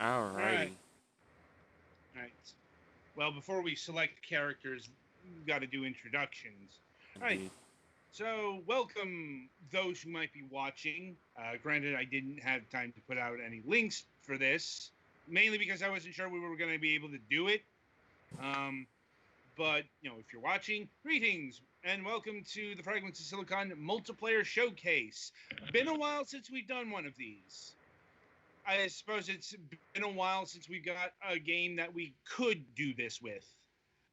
All right. Alrighty. All right. Well, before we select characters, we've got to do introductions. All right. Indeed. So, welcome those who might be watching. Granted, I didn't have time to put out any links for this, mainly because I wasn't sure we were going to be able to do it. Um, but, if you're watching, greetings and welcome to the Fragments of Silicon multiplayer showcase. Been a while since we've done one of these. I suppose it's been a while since we got a game that we could do this with.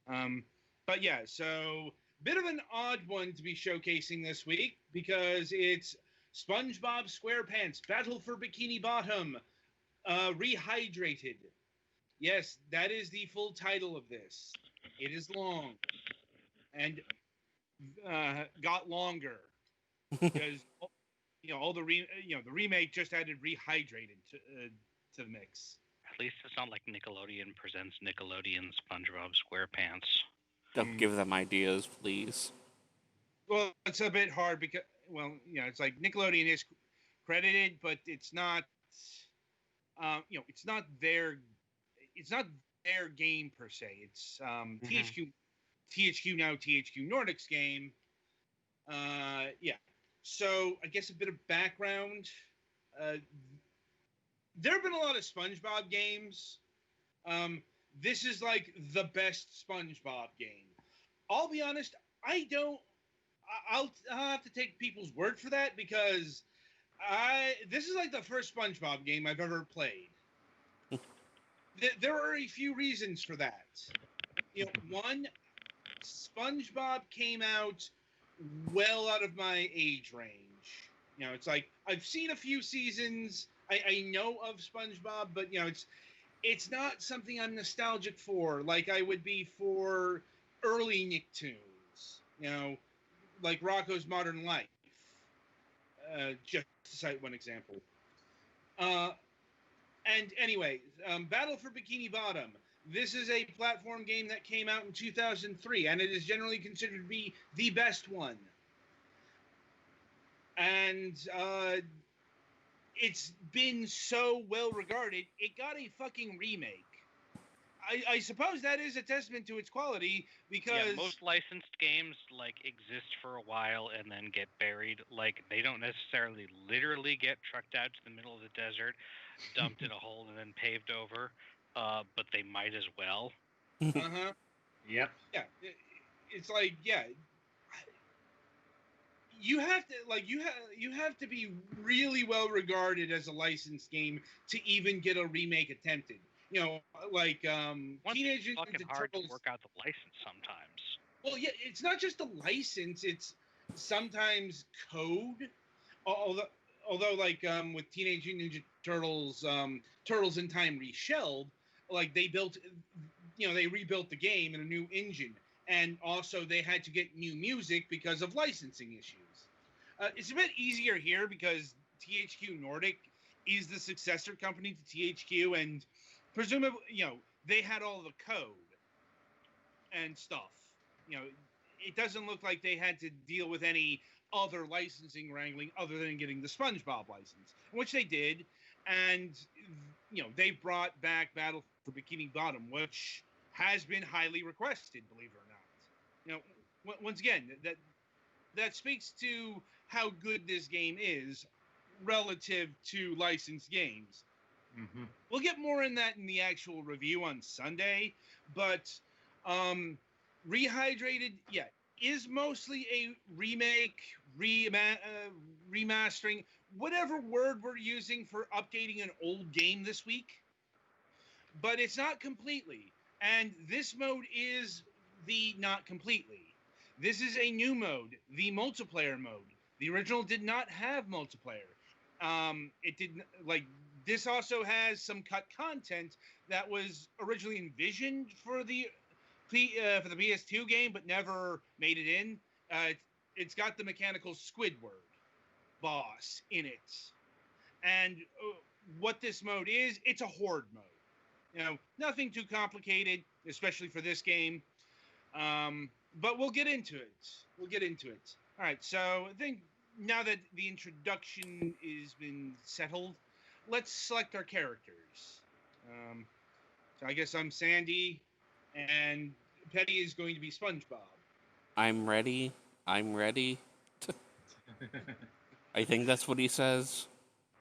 Um, but yeah, so bit of an odd one to be showcasing this week because it's SpongeBob SquarePants Battle for Bikini Bottom Rehydrated. Yes, that is the full title of this. It is long and got longer because all the remake just added Rehydrated to the mix. At least it's not like Nickelodeon presents Nickelodeon SpongeBob SquarePants. Don't give them ideas, please. Well, it's a bit hard because, it's like Nickelodeon is credited, but it's not, it's not their game per se. It's THQ now THQ Nordic's game. Yeah. So I guess a bit of background. There have been a lot of SpongeBob games. This is like the best SpongeBob game. I'll be honest, I'll have to take people's word for that because this is like the first SpongeBob game I've ever played. There are a few reasons for that. One, SpongeBob came out well out of my age range. It's like I've seen a few seasons. I know of SpongeBob, but it's not something I'm nostalgic for, like I would be for early Nicktoons. Like Rocko's Modern Life. Just to cite one example. And anyway, Battle for Bikini Bottom. This is a platform game that came out in 2003, and it is generally considered to be the best one. And it's been so well regarded, it got a fucking remake. I suppose that is a testament to its quality because most licensed games exist for a while and then get buried. They don't necessarily literally get trucked out to the middle of the desert, dumped in a hole, and then paved over. But they might as well. Uh-huh. Yep. Yeah. It's like, yeah. You have to you have to be really well regarded as a licensed game to even get a remake attempted. Teenage Mutant fucking hard Turtles. To work out the license sometimes. Well, yeah, it's not just the license; it's sometimes code. Although with Teenage Mutant Ninja Turtles, Turtles in Time Reshelled, they built, they rebuilt the game in a new engine, and also they had to get new music because of licensing issues. It's a bit easier here because THQ Nordic is the successor company to THQ, and presumably, they had all the code and stuff. It doesn't look like they had to deal with any other licensing wrangling other than getting the SpongeBob license, which they did. And, they brought back Battle for Bikini Bottom, which has been highly requested, believe it or not. Once again, that speaks to how good this game is relative to licensed games. Mm-hmm. We'll get more in that in the actual review on Sunday, but Rehydrated, is mostly a remake, remastering, whatever word we're using for updating an old game this week. But it's not completely. And this mode is the not completely. This is a new mode, the multiplayer mode. The original did not have multiplayer. It did this also has some cut content that was originally envisioned for the PS2 game, but never made it in. It's got the mechanical Squidward boss in it, and what this mode is, it's a horde mode. Nothing too complicated, especially for this game. But we'll get into it. All right, so I think now that the introduction has been settled, let's select our characters. So I guess I'm Sandy, and Petty is going to be SpongeBob. I'm ready. I'm ready. I think that's what he says.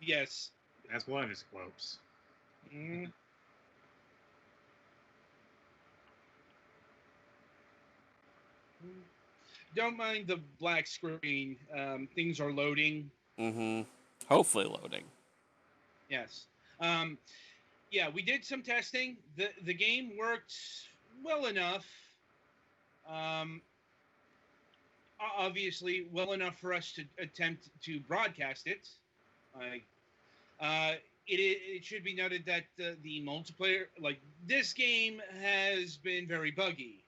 Yes. That's one of his quotes. Mhm. Don't mind the black screen. Things are loading. Mm-hmm. Hopefully loading. Yes. Um, yeah, we did some testing. The game worked well enough. Um, Obviously, well enough for us to attempt to broadcast it. Like, it should be noted that the multiplayer, like this game, has been very buggy.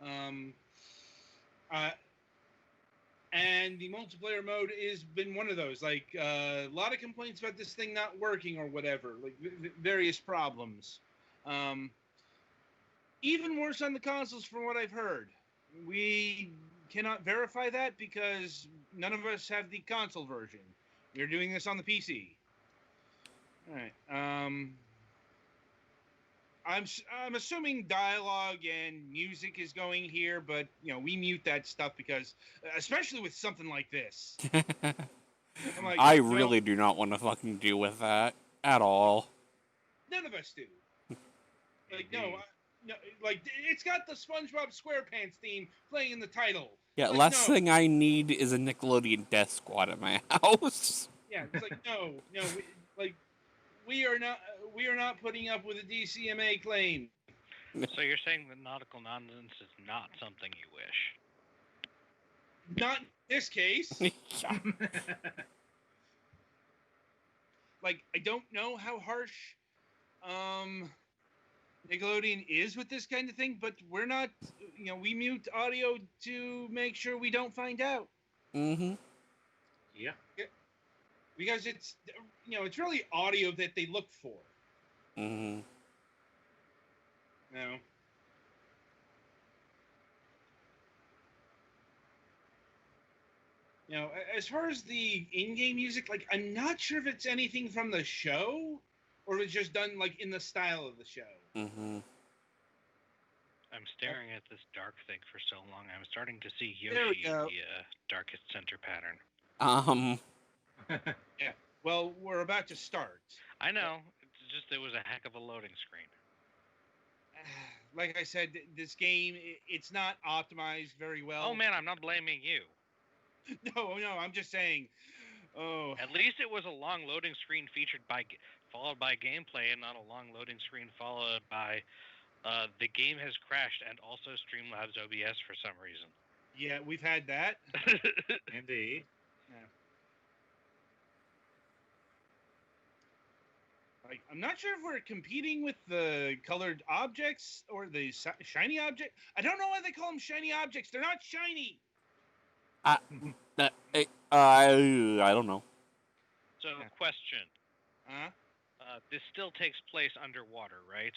Um, uh, and the multiplayer mode has been one of those. Like a lot of complaints about this thing not working or whatever. Like various problems. Um, Even worse on the consoles, from what I've heard. We cannot verify that because none of us have the console version. We're doing this on the PC. All right. I'm assuming dialogue and music is going here, but we mute that stuff because, especially with something like this, I'm like, I no, really do not want to fucking deal with that at all. none of us do. Like, Indeed. no, like it's got the SpongeBob SquarePants theme playing in the title. Yeah, Like, last no. thing I need is a Nickelodeon Death Squad at my house. Yeah, it's like no, we are not putting up with a DCMA claim. So you're saying that nautical nonsense is not something you wish? Not in this case. Yeah. Like, I don't know how harsh Nickelodeon is with this kind of thing, but we're not, we mute audio to make sure we don't find out. Mm-hmm. Yeah. Because it's, it's really audio that they look for. Mm-hmm. You know? As far as the in-game music, like, I'm not sure if it's anything from the show or if it's just done, like, in the style of the show. Mm-hmm. I'm staring at this dark thing for so long. I'm starting to see There we Yoshi go. the darkest center pattern. Yeah. Well, we're about to start. I know. It's just it was a heck of a loading screen. Like I said, this game, it's not optimized very well. Oh man, I'm not blaming you. No, I'm just saying. Oh. At least it was a long loading screen followed by gameplay, and not a long loading screen followed by the game has crashed and also Streamlabs OBS for some reason. Yeah, we've had that. Indeed. Yeah. Like, I'm not sure if we're competing with the colored objects or the shiny object. I don't know why they call them shiny objects. They're not shiny. I don't know. So, Yeah. question. Huh? This still takes place underwater, right?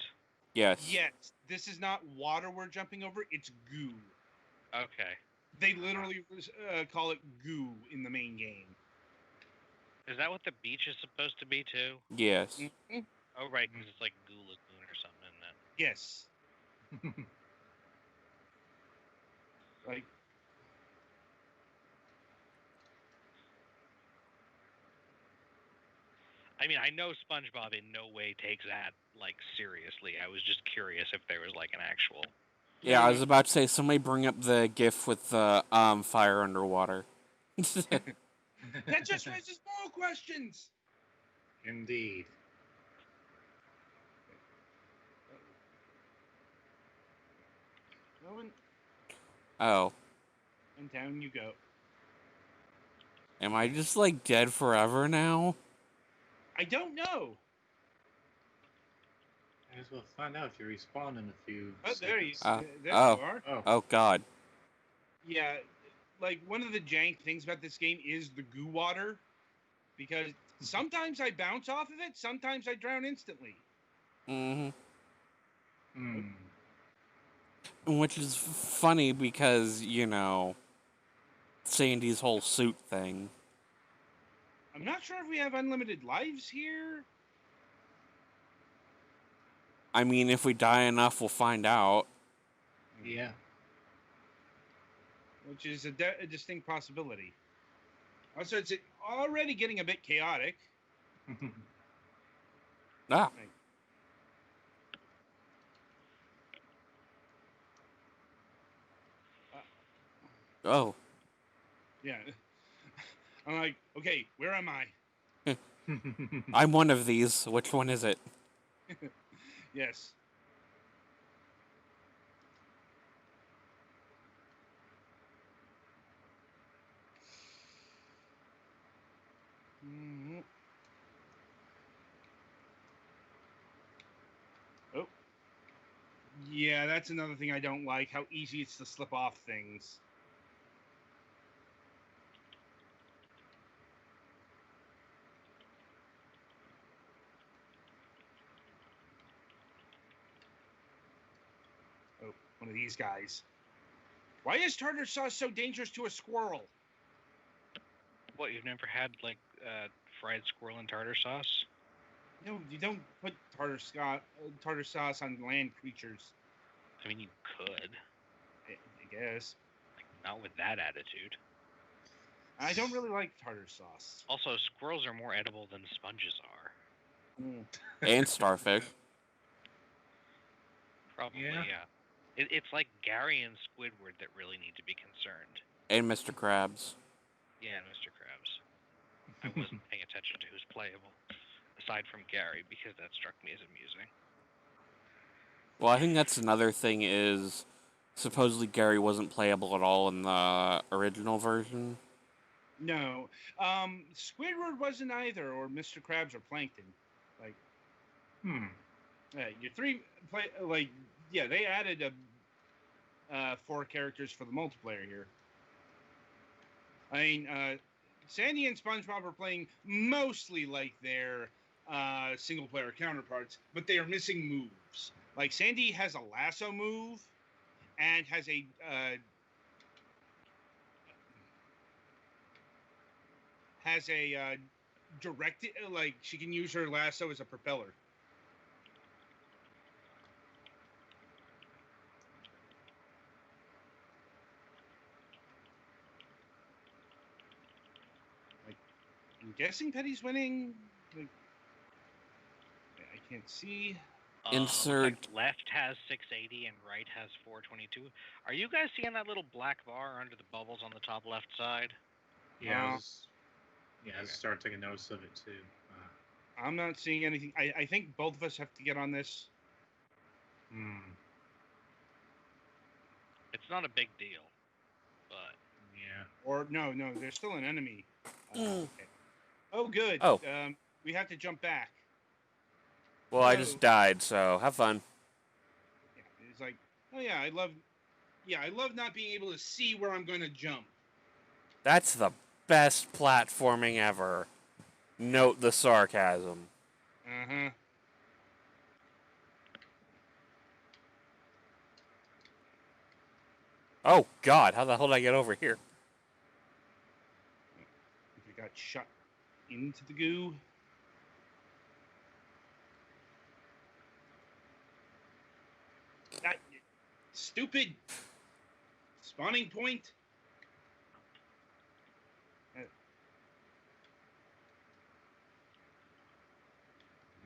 Yes. Yes. This is not water we're jumping over. It's goo. Okay. They literally call it goo in the main game. Is that what the beach is supposed to be, too? Yes. Mm-hmm. Oh, right, because it's like Goo Lagoon or something, isn't it? Yes. Like, I mean, I know SpongeBob in no way takes that, like, seriously. I was just curious if there was, like, an actual... Yeah, I was about to say, somebody bring up the GIF with the fire underwater. that just raises more questions. Indeed. Oh. And down you go. Am I just, like, dead forever now? I don't know. I guess we'll find out if you respawn in a few Oh, there you, seconds. there oh. you are. Oh, God. Yeah, like, one of the jank things about this game is the goo water. Because sometimes I bounce off of it, sometimes I drown instantly. Mm-hmm. Which is funny because, Sandy's whole suit thing. I'm not sure if we have unlimited lives here. I mean, if we die enough, we'll find out. Yeah. Which is a distinct possibility. Also, it's already getting a bit chaotic. Ah. Like, Oh. yeah. I'm like, okay, where am I? I'm one of these. Which one is it? Yes. Mhm. Oh. Yeah, that's another thing I don't like, how easy it's to slip off things. Oh, one of these guys. Why is tartar sauce so dangerous to a squirrel? What, you've never had, like, fried squirrel and tartar sauce? No, you don't put tartar sauce on land creatures. I mean, you could. I guess. Not with that attitude. I don't really like tartar sauce. Also, squirrels are more edible than sponges are. And starfish. Probably, Yeah. yeah. It's like Gary and Squidward that really need to be concerned. And Mr. Krabs. Yeah, and Mr. Krabs. I wasn't paying attention to who's playable, aside from Gary, because that struck me as amusing. Well, I think that's another thing is supposedly Gary wasn't playable at all in the original version. No. Squidward wasn't either, or Mr. Krabs or Plankton. Like, your three play like, yeah, they added 4 characters for the multiplayer here. I mean, Sandy and Spongebob are playing mostly like their single player counterparts, but they are missing moves. Like, Sandy has a lasso move and has a directed, like, she can use her lasso as a propeller. Like, I'm guessing Petty's winning. Like, I can't see. Insert- Looks like left has 680 and right has 422. Are you guys seeing that little black bar under the bubbles on the top left side? Yeah, I was started taking notice of it too. I'm not seeing anything. I think both of us have to get on this. It's not a big deal, but Yeah. Or no, there's still an enemy. Okay. Oh, good. Oh. We have to jump back. Well, I just died, so have fun. Yeah, it's like, oh yeah, I love not being able to see where I'm going to jump. That's the best platforming ever. Note the sarcasm. Uh-huh. Oh, God, how the hell did I get over here? I got shot into the goo. That stupid spawning point.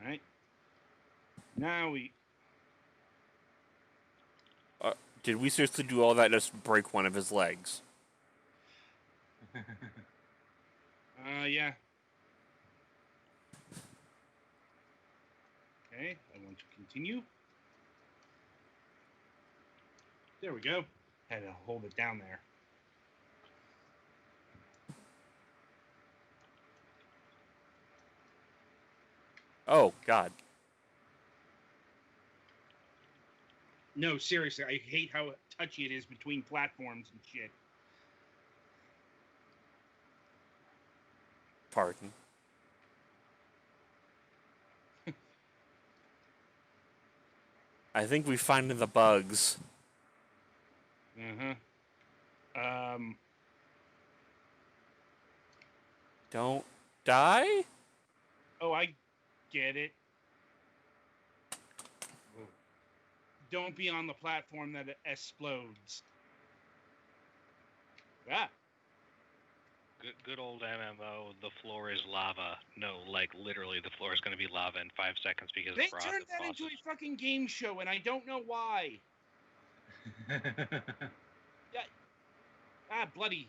All right. Now we. Did we seriously do all that just break one of his legs? Yeah. Okay, I want to continue. There we go. Had to hold it down there. Oh, God. No, seriously, I hate how touchy it is between platforms and shit. Pardon. I think we found the bugs. Uh-huh. Don't die? Oh, I get it. Oh. Don't be on the platform that explodes. Ah. Good old MMO. The floor is lava. No, like literally, the floor is going to be lava in 5 seconds because They the turned that into a fucking game show, and I don't know why. Yeah. Ah, bloody.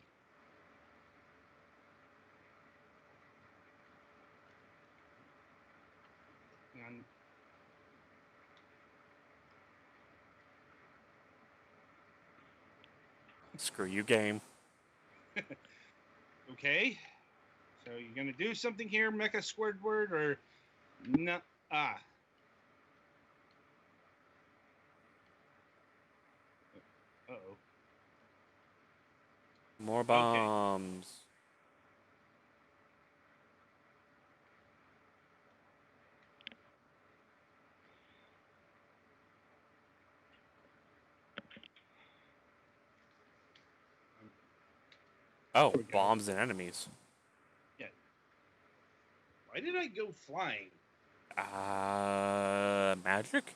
Hang on. Screw you, game. Okay. So you're gonna do something here, Mecha Squidward, or no? Ah. Uh-oh. More bombs. Oh, bombs and enemies. Yeah. Why did I go flying? Magic?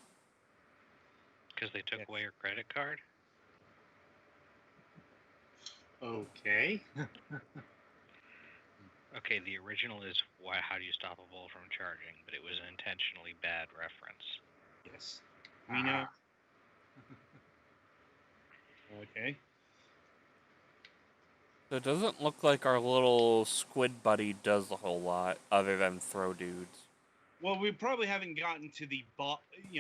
Because they took away your credit card? Okay. Okay, the original is how do you stop a bull from charging, but it was an intentionally bad reference. Yes. We know. Okay. So it doesn't look like our little squid buddy does a whole lot other than throw dudes. Well, we probably haven't gotten to the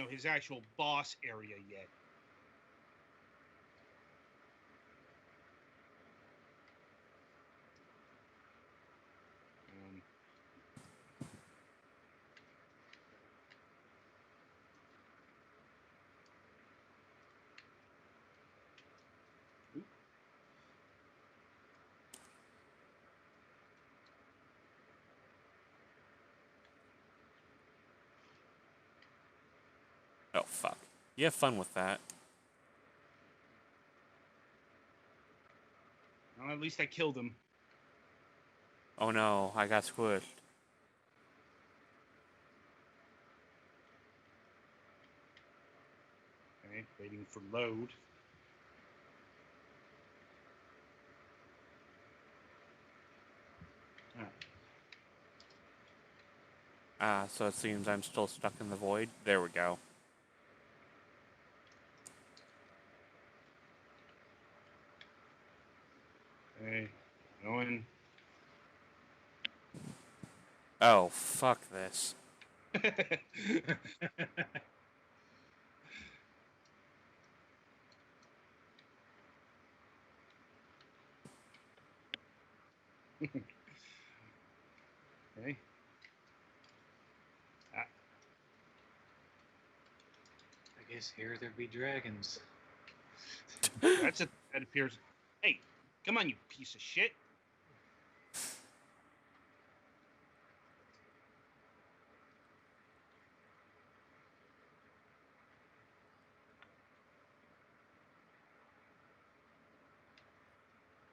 his actual boss area yet. Oh, fuck. You have fun with that. Well, at least I killed him. Oh no, I got squished. Okay, waiting for load. So it seems I'm still stuck in the void. There we go. Okay, going. Oh, fuck this. Okay. I guess here there be dragons. That appears. Hey, come on, you piece of shit.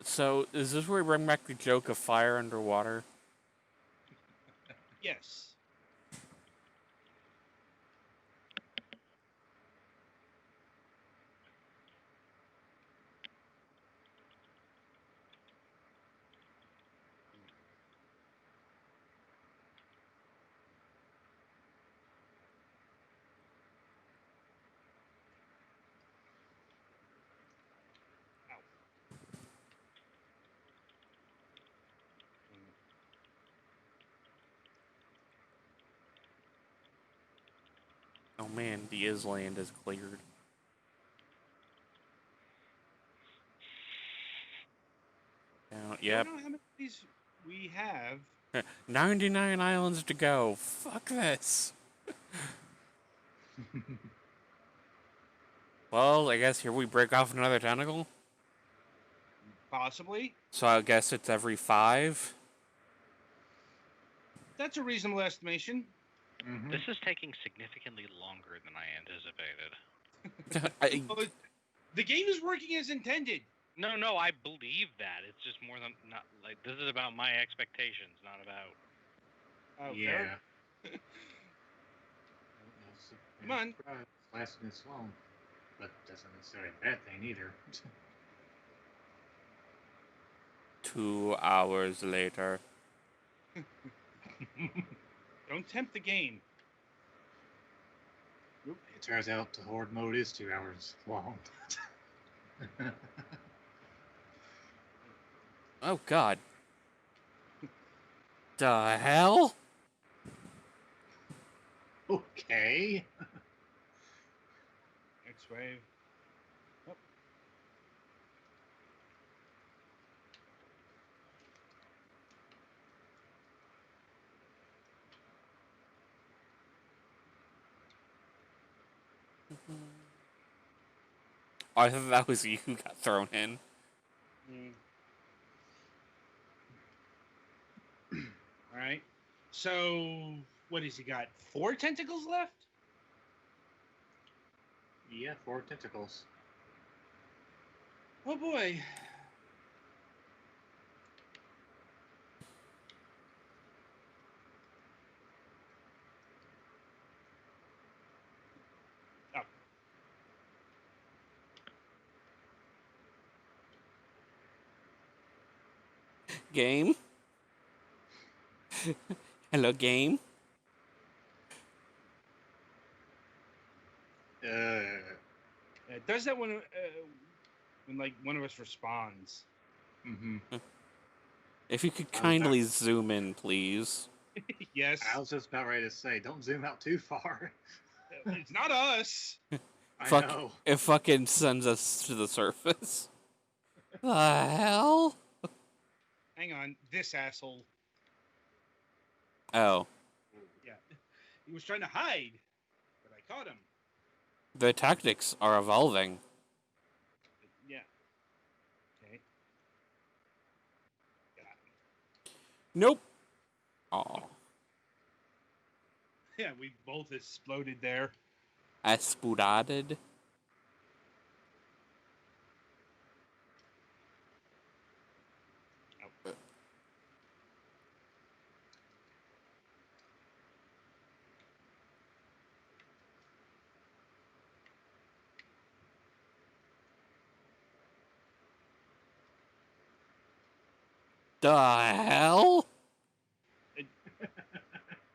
So, is this where we bring back the joke of fire underwater? Yes. Oh man, the Island is cleared. Yep. I don't know how many of these we have. 99 islands to go. Fuck this. Well, I guess here we break off another tentacle. Possibly. So I guess it's every 5. That's a reasonable estimation. Mm-hmm. This is taking significantly longer than I anticipated. Well, the game is working as intended. No, I believe that. It's just more than not like this is about my expectations, not about. Oh, yeah. Come on. Lasting this long. but that's not necessarily a bad thing either. 2 hours later. Don't tempt the game. It turns out the horde mode is 2 hours long. Oh god. The hell? Okay. Next wave. Oh. Oh, I thought that was you who got thrown in. All right. So, what has he got? 4 tentacles left? Yeah, 4 tentacles. Oh boy. Oh. Game? Hello, game? It does that when like one of us responds. Mm-hmm. If you could kindly zoom in, please. Yes. I was just about ready to say, don't zoom out too far. It's not us. I Fuck, know. it fucking sends us to the surface. The hell? Hang on, this asshole. Oh. Yeah. He was trying to hide, but I caught him. The tactics are evolving. Yeah. Okay. Got him. Nope. Aw. Yeah, we both exploded there. Exploded. Oh. The hell?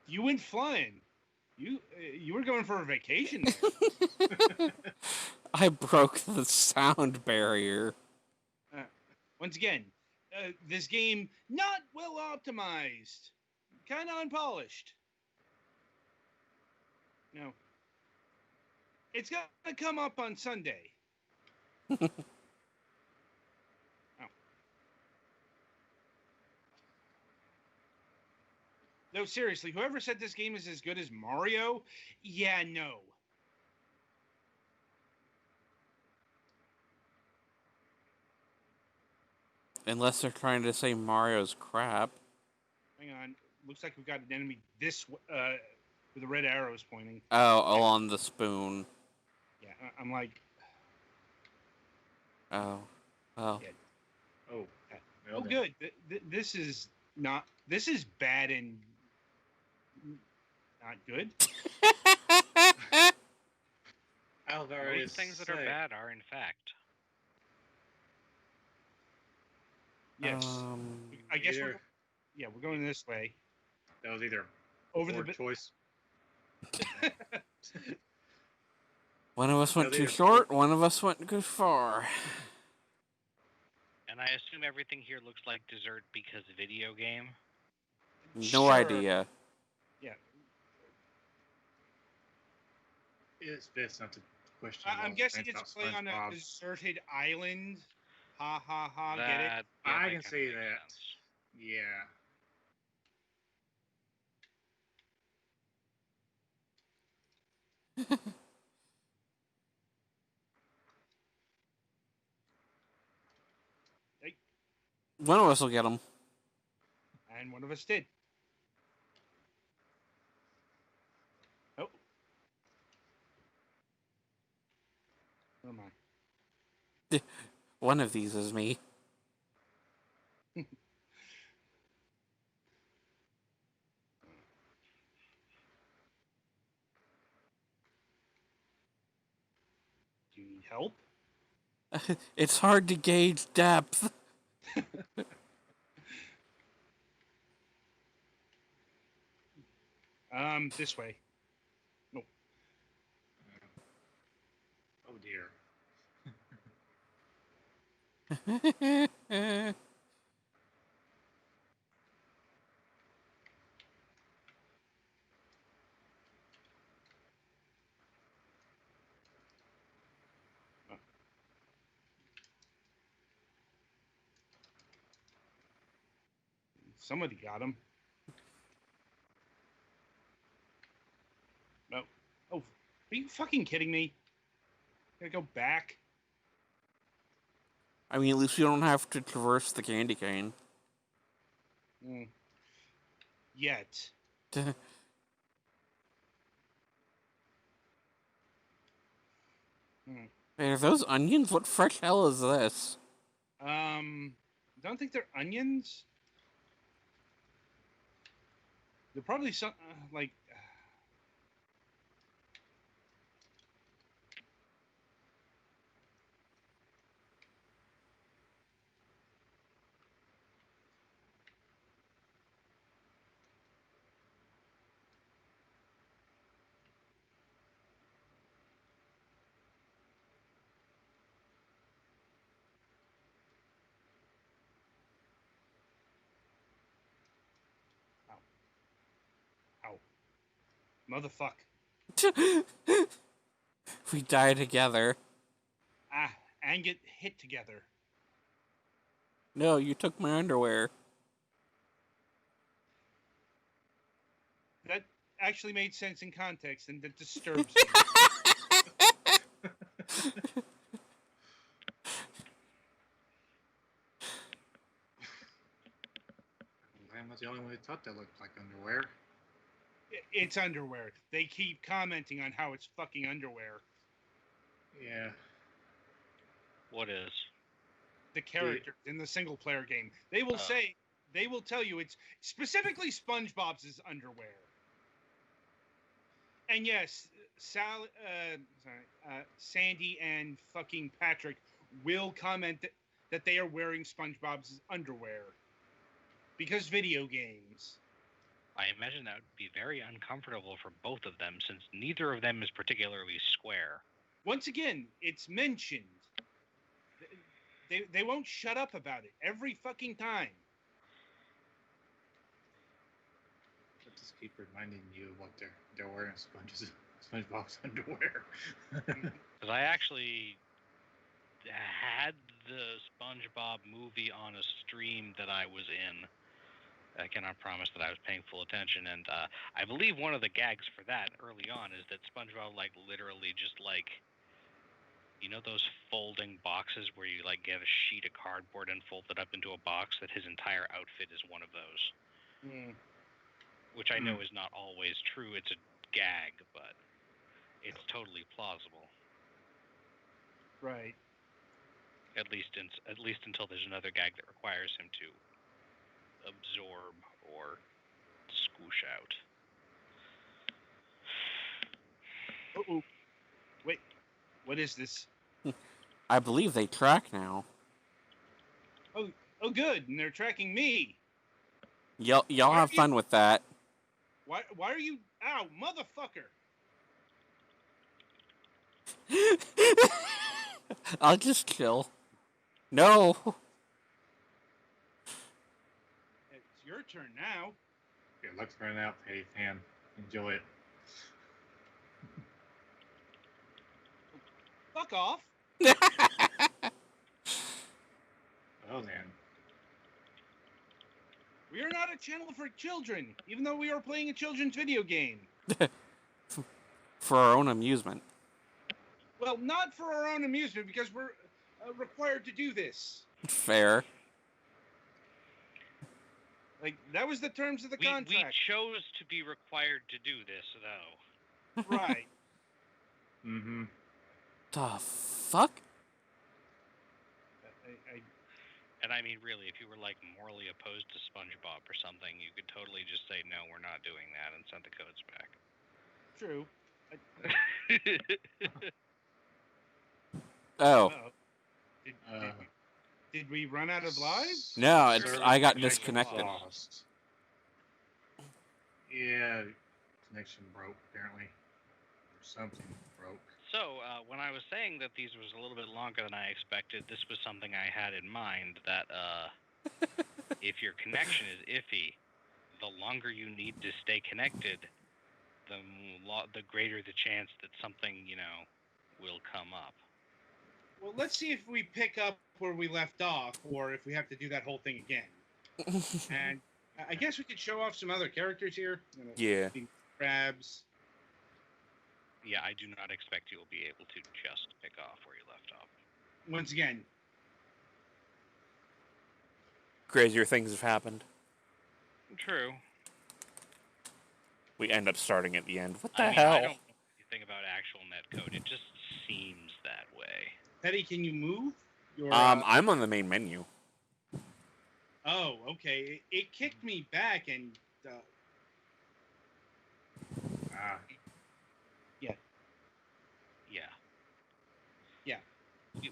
You went flying. You were going for a vacation. I broke the sound barrier. Once again, this game not well optimized, kind of unpolished. No, it's gonna come up on Sunday. Oh. No, seriously, whoever said this game is as good as Mario, yeah, no. Unless they're trying to say Mario's crap. Hang on, looks like we've got an enemy this with the red arrows pointing. Oh, on the spoon. Yeah, I'm like. Oh. Well. Yeah. Oh. Oh, good. This is not. This is bad and not good. Most things that are bad are, in fact. Yes. I guess we're going this way. That was either over the choice. One of us went too short, one of us went too far. And I assume everything here looks like dessert because video game. No idea. Yeah. It's best not to question. I'm guessing it's playing on a deserted island. Ha ha ha! Get it? Yeah, I can see that. Sense. Yeah. One of us will get them. And one of us did. Oh. Where am I? One of these is me. Do help? It's hard to gauge depth. This way. No. Oh dear. Somebody got him. No. Oh, are you fucking kidding me? Gotta go back. I mean, at least you don't have to traverse the candy cane. Yet. Wait, are those onions? What fresh hell is this? Don't think they're onions. They're probably some like. Ow. Motherfuck. We die together. And get hit together. No, you took my underwear. That actually made sense in context, and that disturbs me. I'm not the only one who thought that looked like underwear. It's underwear. They keep commenting on how it's fucking underwear. Yeah. What is? The characters in the single player game. They will they will tell you it's specifically SpongeBob's underwear. And yes, Sandy and fucking Patrick will comment that they are wearing SpongeBob's underwear. Because video games. I imagine that would be very uncomfortable for both of them, since neither of them is particularly square. Once again, it's mentioned. They won't shut up about it every fucking time. Just keep reminding you what they're wearing SpongeBob's underwear. Because I actually had the SpongeBob movie on a stream that I was in. I cannot promise that I was paying full attention, and I believe one of the gags for that early on is that SpongeBob literally just you know those folding boxes where you get a sheet of cardboard and fold it up into a box, that his entire outfit is one of those. Which I know is not always true. It's a gag, but it's totally plausible. Right. At least until there's another gag that requires him to absorb or squish out. Uh-oh. Wait. What is this? I believe they track now. Oh, good. And they're tracking me. Y'all have fun with that. Why are you... Ow, motherfucker. I'll just chill. No. It's your turn now. Your luck's running out, hey fan. Enjoy it. Fuck off. Oh man. We are not a channel for children, even though we are playing a children's video game. For our own amusement. Well, not for our own amusement, because we're required to do this. Fair. That was the terms of the contract. We chose to be required to do this, though. Right. Mm-hmm. The fuck? And I mean, really, if you were morally opposed to SpongeBob or something, you could totally just say, no, we're not doing that, and send the codes back. True. Oh. Uh-oh. Did we run out of lives? No, Server I got connection disconnected. lost. Yeah, connection broke apparently, or something broke. So, when I was saying that these was a little bit longer than I expected, this was something I had in mind that if your connection is iffy, the longer you need to stay connected, the greater the chance that something, will come up. Well, let's see if we pick up where we left off, or if we have to do that whole thing again. And I guess we could show off some other characters here. Yeah. Crabs. Yeah, I do not expect you will be able to just pick off where you left off. Once again, Crazier things have happened. True. We end up starting at the end. What the I hell? don't know anything about actual netcode. It just seems that way. Teddy, can you move? Your, I'm on the main menu. Oh, okay. It kicked me back and. Yeah.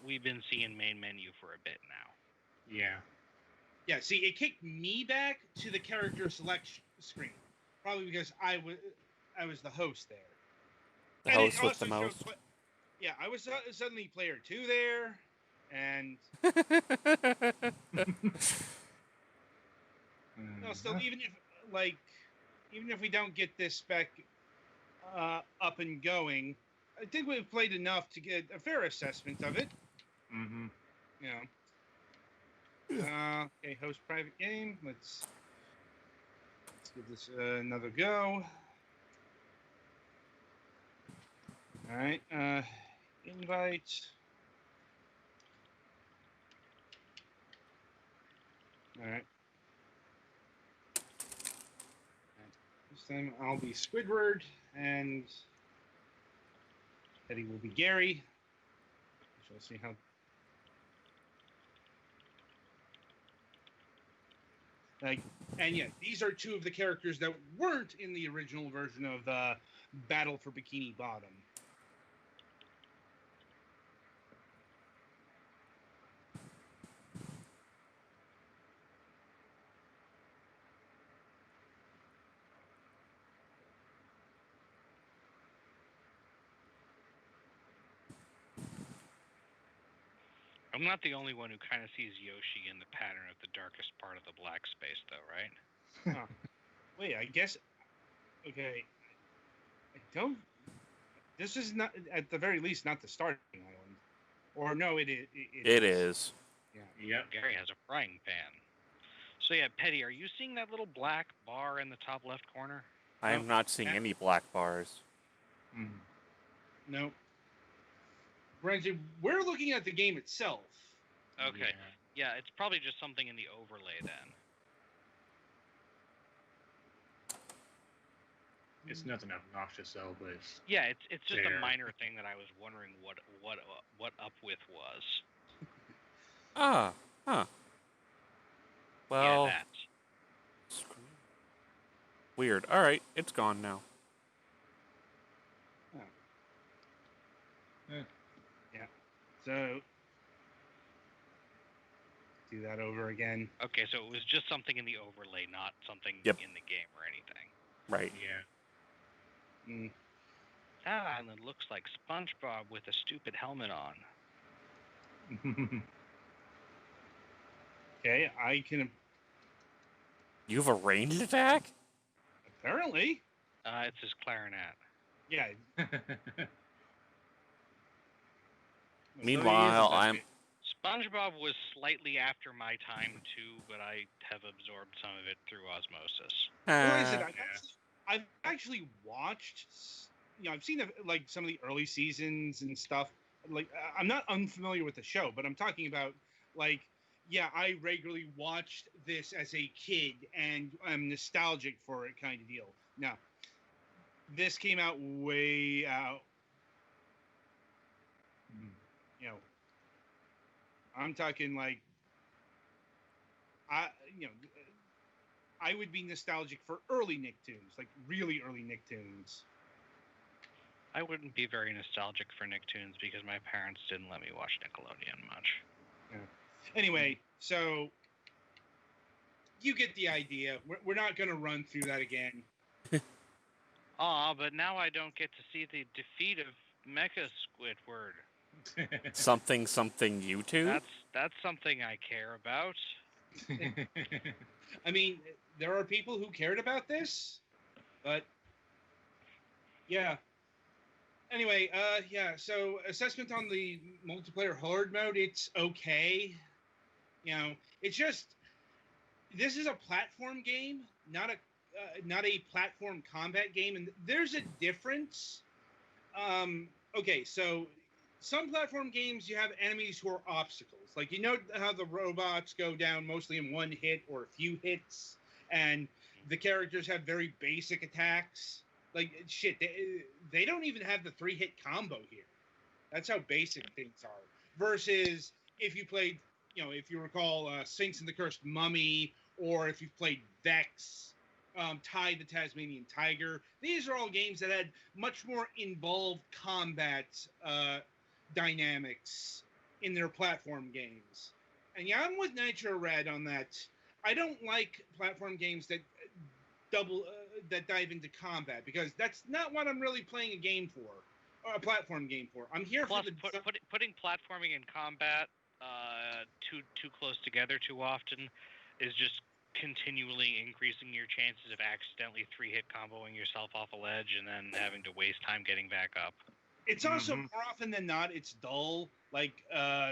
We've been seeing main menu for a bit now. Yeah. Yeah, see, it kicked me back to the character selection screen. Probably because I was the host there. The And it host with the also showed most. Yeah, I was suddenly player 2 there, and no, still, even if we don't get this spec up and going, I think we've played enough to get a fair assessment of it. Mm-hmm. Okay, host private game. Let's give this another go. All right, invite. All right. This time I'll be Squidward, and Eddie will be Gary. We shall see how. And yeah, these are two of the characters that weren't in the original version of Battle for Bikini Bottom. I'm not the only one who kind of sees Yoshi in the pattern of the darkest part of the black space, though, right? Wait, I guess. Okay. I don't. This is not, at the very least, not the starting island. Or no, it is. It is. Yeah. Yep. Gary has a frying pan. So yeah, Petty, are you seeing that little black bar in the top left corner? I am not seeing any black bars. Mm. No. Granted, we're looking at the game itself. Okay. Yeah, it's probably just something in the overlay then. It's nothing obnoxious though, but it's Yeah, it's just there. a minor thing that I was wondering what up with was. Huh. Well, Yeah, that. Weird. All right, it's gone now. Yeah. So do that over again. Okay, so it was just something in the overlay, not something Yep. in the game or anything. Right. Yeah. Mm. That island looks like Spongebob with a stupid helmet on. Okay, I can You have a ranged attack? apparently. It's his clarinet. Yeah. Meanwhile, so he is a I'm. SpongeBob was slightly after my time too, but I have absorbed some of it through osmosis. Well, like I said, I've actually watched. I've seen like some of the early seasons and stuff. Like, I'm not unfamiliar with the show, but I'm talking about like, yeah, I regularly watched this as a kid, and I'm nostalgic for it, kind of deal. Now, this came out way out. I'm talking like, I would be nostalgic for early Nicktoons, like really early Nicktoons. I wouldn't be very nostalgic for Nicktoons because my parents didn't let me watch Nickelodeon much. Anyway, so you get the idea. We're not going to run through that again. But now I don't get to see the defeat of Mecha Squidward. Something YouTube? That's something I care about. I mean, there are people who cared about this, but yeah. Anyway, so assessment on the multiplayer horde mode, it's okay. You know, it's just, this is a platform game, not a platform combat game, and there's a difference. Okay, so some platform games, you have enemies who are obstacles. Like, you know how the robots go down mostly in one hit or a few hits, and the characters have very basic attacks? Like, shit, they don't even have the 3-hit combo here. That's how basic things are. Versus if you played, if you recall Saints and the Cursed Mummy, or if you've played Vex, Tide the Tasmanian Tiger, these are all games that had much more involved combat dynamics in their platform games. And yeah, I'm with Nitro Red on that. I don't like platform games that that dive into combat, because that's not what I'm really playing a game for, or a platform game for. I'm here Plus, for the putting platforming and combat too close together too often is just continually increasing your chances of accidentally 3-hit comboing yourself off a ledge and then having to waste time getting back up. It's also, more often than not, it's dull. Like,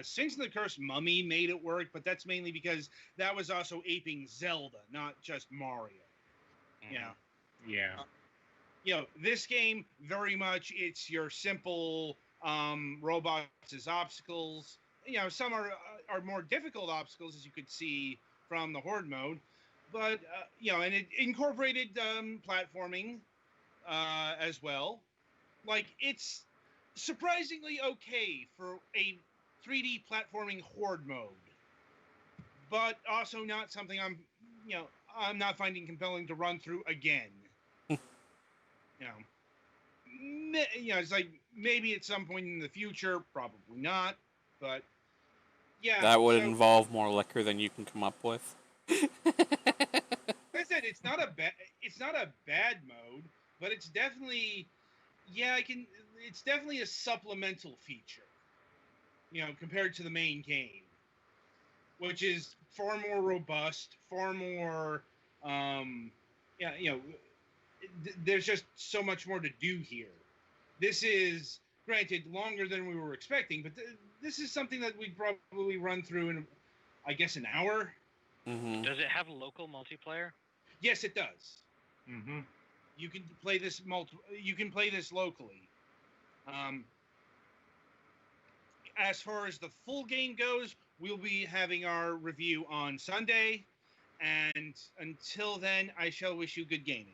Saints and the Cursed Mummy made it work, but that's mainly because that was also aping Zelda, not just Mario. Yeah. This game, very much, it's your simple robots as obstacles. Some are more difficult obstacles, as you could see from the Horde mode. But, and it incorporated platforming as well. Like, it's surprisingly okay for a 3D platforming Horde mode. But also not something I'm not finding compelling to run through again. It's like, maybe at some point in the future, probably not, but yeah. That would involve more liquor than you can come up with. Like I said, it's not a bad mode, but it's definitely, it's definitely a supplemental feature, compared to the main game, which is far more robust, far more, there's just so much more to do here. This is, granted, longer than we were expecting, but this is something that we'd probably run through in, I guess, an hour. Mm-hmm. Does it have local multiplayer? Yes, it does. Mm-hmm. You can play this You can play this locally. As far as the full game goes, we'll be having our review on Sunday, and until then, I shall wish you good gaming.